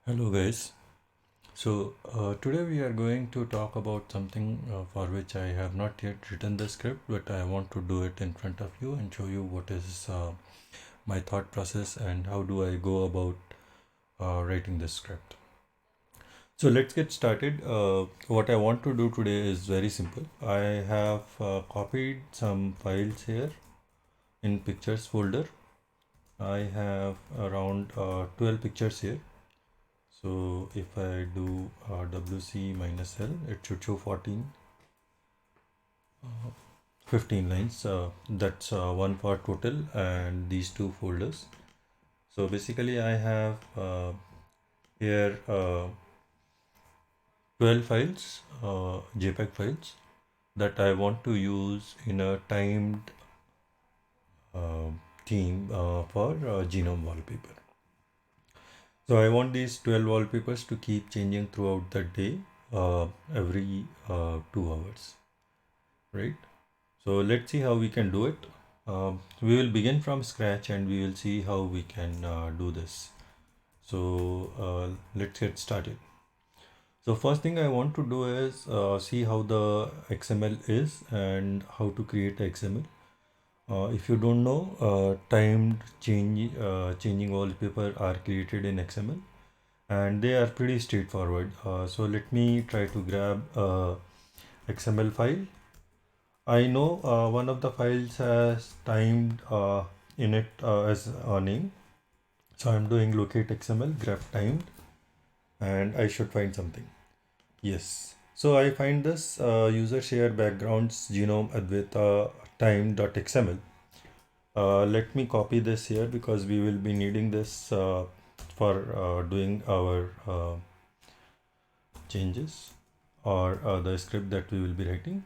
Hello guys. Today we are going to talk about something for which I have not yet written the script, but I want to do it in front of you and show you what is my thought process and how do I go about writing this script. So let's get started. What I want to do today is very simple. I have copied some files here in pictures folder. I have around 12 pictures here. So if I do WC minus L, it should show 15 lines. That's one for total and these two folders. So basically I have here 12 files, JPEG files that I want to use in a timed uh, theme for genome wallpaper. So I want these 12 wallpapers to keep changing throughout the day, every 2 hours, right? So let's see how we can do it. We will begin from scratch and we will see how we can do this. So let's get started. So first thing I want to do is see how the XML is and how to create a XML. If you don't know, changing wallpaper are created in XML and they are pretty straightforward. So let me try to grab a XML file. I know one of the files has timed in it as a name. So I'm doing locate XML, grep timed, and I should find something. Yes. So I find this user share backgrounds genome advaita time.xml. Let me copy this here because we will be needing this for doing our changes or the script that we will be writing.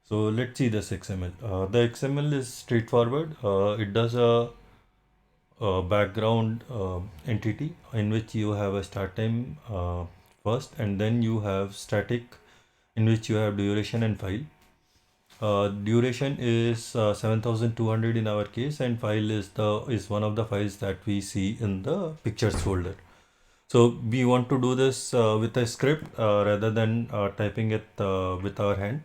So let's see this XML. The XML is straightforward. It does a background entity in which you have a start time first, and then you have static in which you have duration and file. Duration is 7200 in our case, and file is one of the files that we see in the pictures folder. So we want to do this with a script rather than typing it with our hand,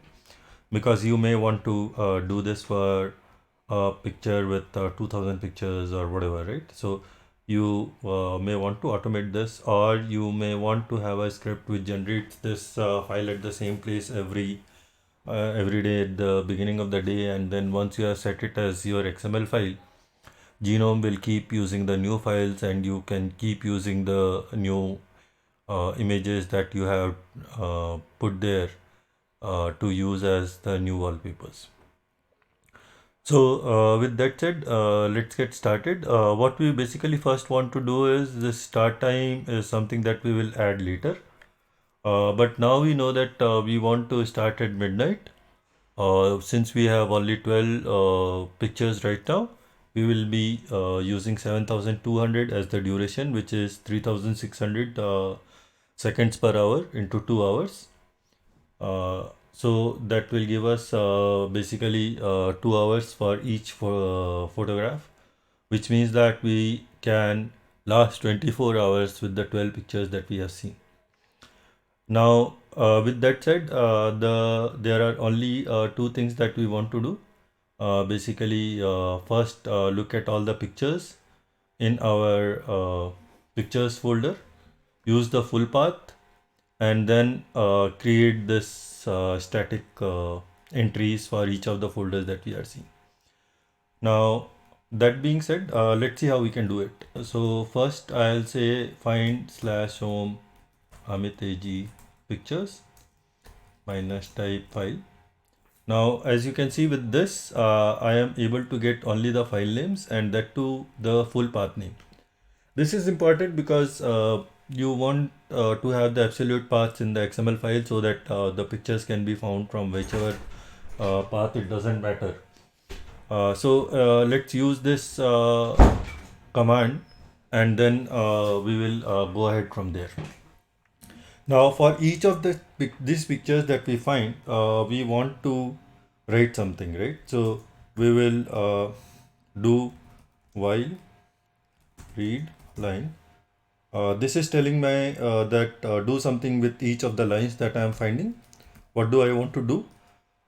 because you may want to do this for a picture with 2000 pictures or whatever, right? So you may want to automate this, or you may want to have a script which generates this file at the same place every day at the beginning of the day, and then once you have set it as your XML file, Genome will keep using the new files and you can keep using the new images that you have put there to use as the new wallpapers. So with that said, let's get started. What we basically first want to do is this start time is something that we will add later. But now we know that we want to start at midnight. Since we have only 12 pictures right now, we will be using 7200 as the duration, which is 3600 seconds per hour into 2 hours. So that will give us basically 2 hours for each photograph, which means that we can last 24 hours with the 12 pictures that we have seen. Now, with that said, there are only two things that we want to do. Basically, first look at all the pictures in our pictures folder, use the full path, and then create this static entries for each of the folders that we are seeing. Now, that being said, let's see how we can do it. So first I'll say find slash home Amit AG pictures minus type file. Now, as you can see with this, I am able to get only the file names and that too the full path name. This is important because you want to have the absolute paths in the XML file so that the pictures can be found from whichever path, it doesn't matter. So let's use this command and then we will go ahead from there. Now, for each of these pictures that we find, we want to write something, right? So we will do while read line This is telling my that do something with each of the lines that I am finding. What do I want to do?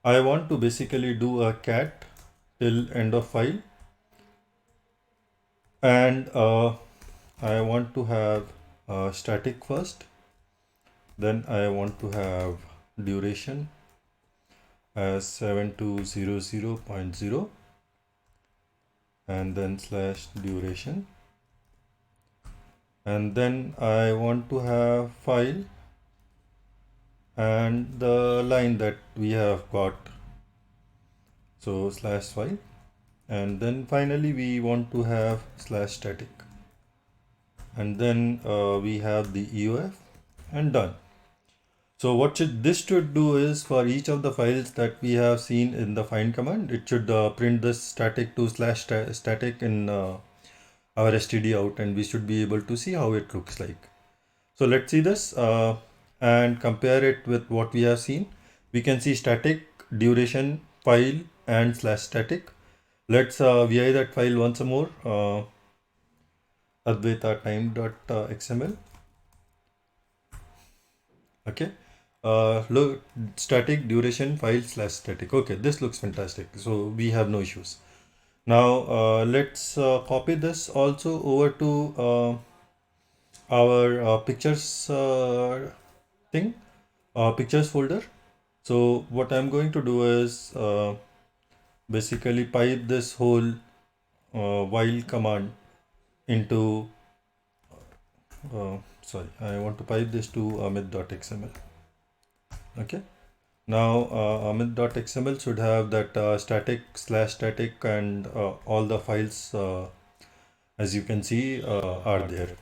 I want to basically do a cat till end of file, and I want to have static first, then I want to have duration as 7200.0, and then slash duration, and then I want to have file and the line that we have got, so slash file, and then finally we want to have slash static, and then we have the EOF, and done. So what this should do is, for each of the files that we have seen in the find command, it should print this static to slash static in our std out, and we should be able to see how it looks like. So let's see this and compare it with what we have seen. We can see static, duration, file, and slash static. Let's vi that file once more, advaita time.xml. Okay. Look, static, duration, file slash static. Okay, this looks fantastic. So we have no issues. Now let's copy this also over to our pictures thing, pictures folder. So what I'm going to do is basically pipe this whole while command into sorry, I want to pipe this to amit.xml. Okay. Now amit.xml should have that static slash static, and all the files as you can see are there.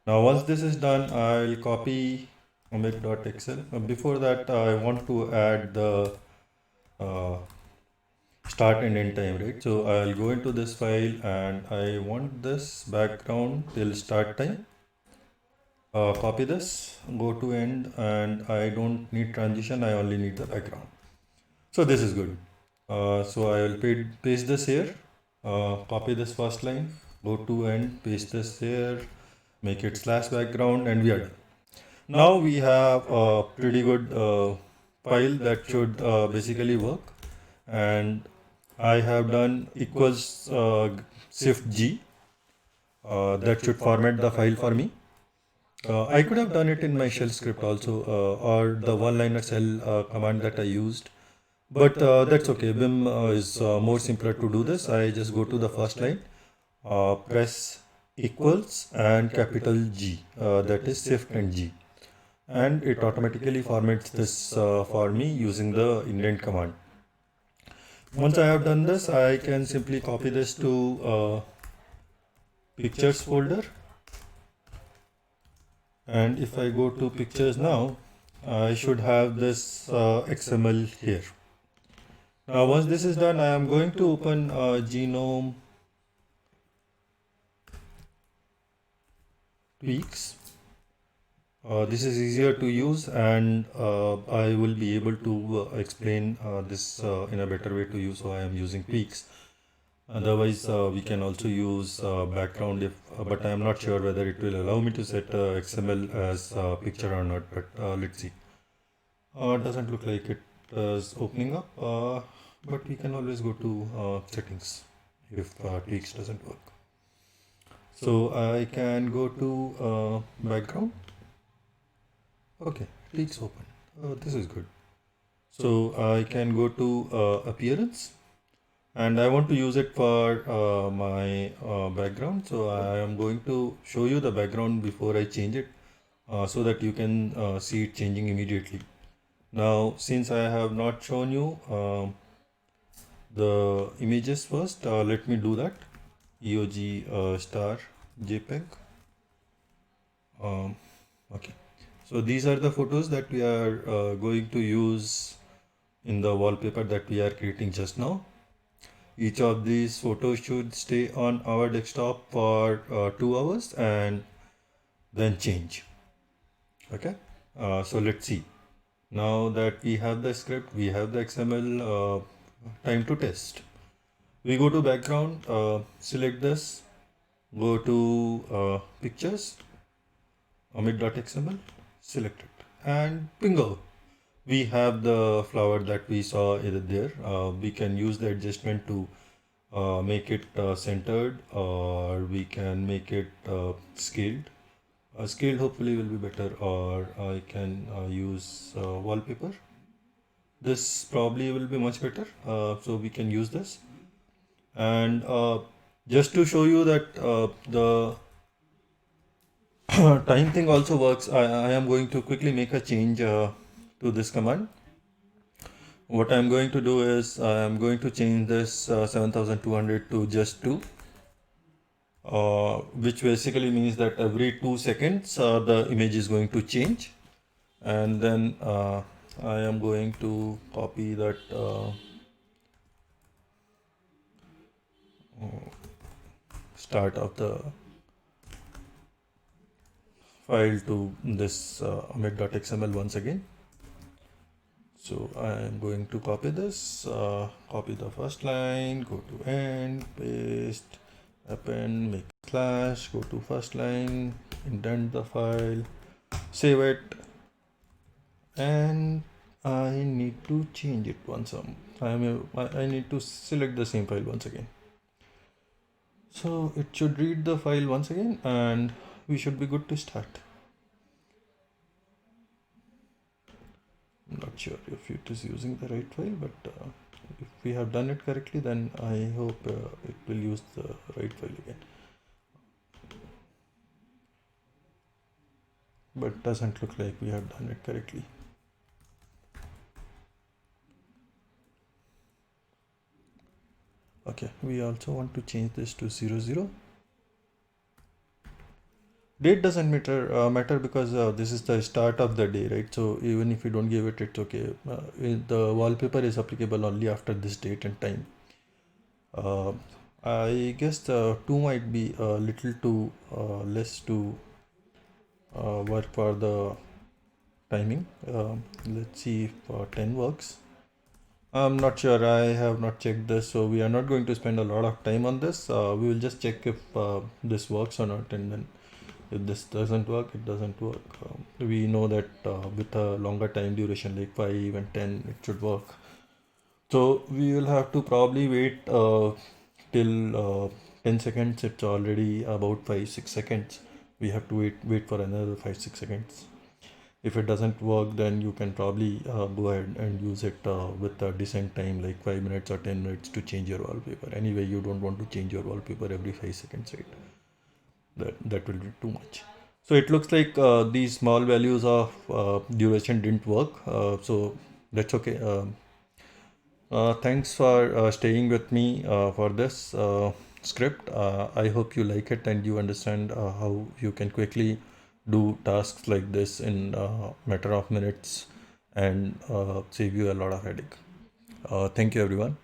Now once this is done, I'll copy amit.xl. Before that, I want to add the uh, start and end time, right? So I'll go into this file and I want this background till start time. Copy this, go to end, and I don't need transition, I only need the background. So this is good. So I will paste this here, copy this first line, go to end, paste this here, make it slash background, and we are done. Now we have a pretty good file that should basically work, and I have done equals shift G, that should format the file for me. I could have done it in my shell script also, or the one-liner shell command that I used, but that's okay. Vim is more simpler to do this. I just go to the first line, press equals and capital G, that is shift and G, and it automatically formats this for me using the indent command. Once I have done this, I can simply copy this to pictures folder, and if I go to pictures now, I should have this XML here. Now once this is done, I am going to open Genome Tweaks. This is easier to use, and I will be able to explain this in a better way to you, so I am using tweaks. Otherwise, we can also use background, if, but I am not sure whether it will allow me to set XML as picture or not, but let's see. It doesn't look like it is opening up, but we can always go to settings if tweaks doesn't work. So I can go to background. Okay, tweaks open. This is good. So I can go to appearance, and I want to use it for my background. So I am going to show you the background before I change it, so that you can see it changing immediately. Now, since I have not shown you the images first, let me do that. EOG star JPEG. Okay. So these are the photos that we are going to use in the wallpaper that we are creating just now. Each of these photos should stay on our desktop for 2 hours and then change. Okay. So let's see. Now that we have the script, we have the XML, time to test. We go to background, select this, go to pictures, omit.xml, select it, and bingo! We have the flower that we saw there. We can use the adjustment to make it centered, or we can make it scaled. Scaled hopefully will be better, or I can use wallpaper. This probably will be much better. So we can use this. And just to show you that the time thing also works, I am going to quickly make a change to this command. What I'm going to do is I'm going to change this 7200 to just 2, which basically means that every 2 seconds the image is going to change. And then I am going to copy that start of the file to this omit.xml once again. So I am going to copy this, copy the first line, go to end, paste, append, make slash, go to first line, indent the file, save it, and I need to change it once. I need to select the same file once again. So it should read the file once again, and we should be good to start. I'm not sure if it is using the right file, but if we have done it correctly, then I hope it will use the right file again. But doesn't look like we have done it correctly. Okay, we also want to change this to 00. Date doesn't matter because this is the start of the day, right? So even if you don't give it, it's okay. The wallpaper is applicable only after this date and time. Uh, I guess the 2 might be a little too less to work for the timing. Let's see if 10 works. I'm not sure. I have not checked this, so we are not going to spend a lot of time on this. We will just check if this works or not, and then if this doesn't work, it doesn't work. We know that with a longer time duration, like 5 and 10, it should work. So we will have to probably wait till 10 seconds. It's already about 5-6 seconds. We have to wait for another 5-6 seconds. If it doesn't work, then you can probably go ahead and use it with a decent time, like 5 minutes or 10 minutes, to change your wallpaper. Anyway, you don't want to change your wallpaper every 5 seconds, right? That will be too much. So it looks like these small values of duration didn't work. So that's okay. Thanks for staying with me for this script. I hope you like it and you understand how you can quickly do tasks like this in a matter of minutes and save you a lot of headache. Thank you, everyone.